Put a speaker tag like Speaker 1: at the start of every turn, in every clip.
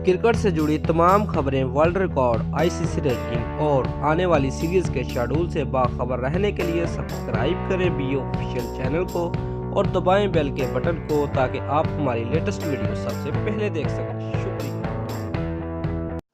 Speaker 1: Cricket से जुड़ी तमाम खबरें, वर्ल्ड रिकॉर्ड, आईसीसी रैंकिंग और आने वाली सीरीज के शेड्यूल से बाखबर रहने के लिए सब्सक्राइब करें बी ऑफिशियल चैनल को और दबाएं बेल के बटन को ताकि आप हमारी लेटेस्ट वीडियो सबसे पहले देख सकें। शुक्रिया।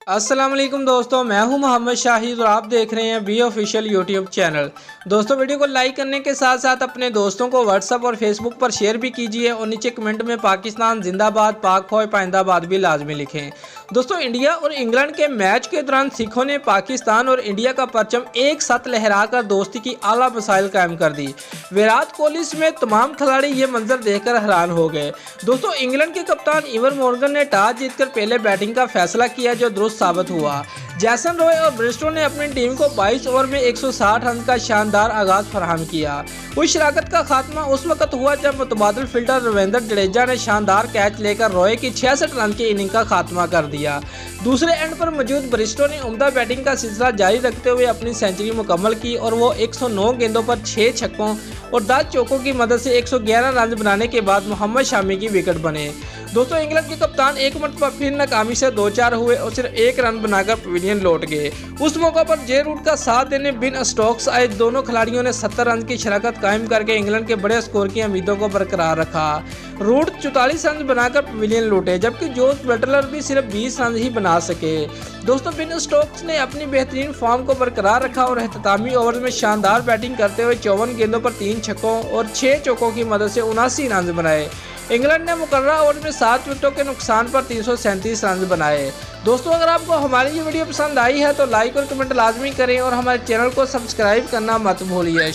Speaker 2: अस्सलाम वालेकुम दोस्तों, मैं हूं मोहम्मद शाहिद और आप देख रहे हैं बी ऑफिशियल यूट्यूब चैनल। दोस्तों, वीडियो को लाइक करने के साथ साथ अपने दोस्तों को व्हाट्सएप और फेसबुक पर शेयर भी कीजिए और नीचे कमेंट में पाकिस्तान जिंदाबाद, पाक फौज पाइंदाबाद भी लाजमी लिखें। दोस्तों, इंडिया और इंग्लैंड के मैच के दौरान सिखों ने पाकिस्तान और इंडिया का परचम एक साथ लहराकर दोस्ती की आला मसाइल कायम कर दी। विराट कोहली समेत तमाम खिलाड़ी ये मंजर देखकर हैरान हो गए। दोस्तों, इंग्लैंड के कप्तान इवन मॉर्गन ने टॉस जीतकर पहले बैटिंग का फैसला किया, जो दुरुस्त साबित हुआ। जैसन रॉय और ब्रिस्टो ने अपनी टीम को 22 ओवर में 160 रन का शानदार आगाज फराहम किया। उस शराकत का खात्मा उस वक्त हुआ जब मुतबादिल फील्डर रविंद्र जडेजा ने शानदार कैच लेकर रॉय की 66 रन की इनिंग का खात्मा कर दिया। दूसरे एंड पर मौजूद ब्रिस्टो ने उम्दा बैटिंग का सिलसिला जारी रखते हुए अपनी सेंचुरी मुकम्मल की और वो 109 गेंदों पर 6 छक्कों और 10 चौकों की मदद से 111 रन बनाने के बाद मोहम्मद शामी की विकेट बने। दोस्तों, इंग्लैंड के कप्तान एक मरतबा फिर नाकामी से 2-4 हुए और सिर्फ 1 रन बनाकर पवेलियन लौट गए। उस मौका पर जे रूट का साथ देने बिन स्टोक्स आए दोनों खिलाड़ियों ने 70 रन की शराकत कायम करके इंग्लैंड के बड़े स्कोर की उम्मीदों को बरकरार रखा। रूट 44 रन बनाकर पवेलियन लौटे, जबकि जोस बटलर भी सिर्फ 20 रन ही बना सके। दोस्तों, बिन स्टोक्स ने अपनी बेहतरीन फॉर्म को बरकरार रखा और एहततामी ओवर में शानदार बैटिंग करते हुए 54 गेंदों पर 3 छक्कों और 6 चौकों की मदद से 79 रन बनाए। इंग्लैंड ने मुकर्रर ओवर में 7 विकेटों के नुकसान पर 337 रन बनाए। दोस्तों, अगर आपको हमारी ये वीडियो पसंद आई है तो लाइक और कमेंट लाजमी करें और हमारे चैनल को सब्सक्राइब करना मत भूलिए।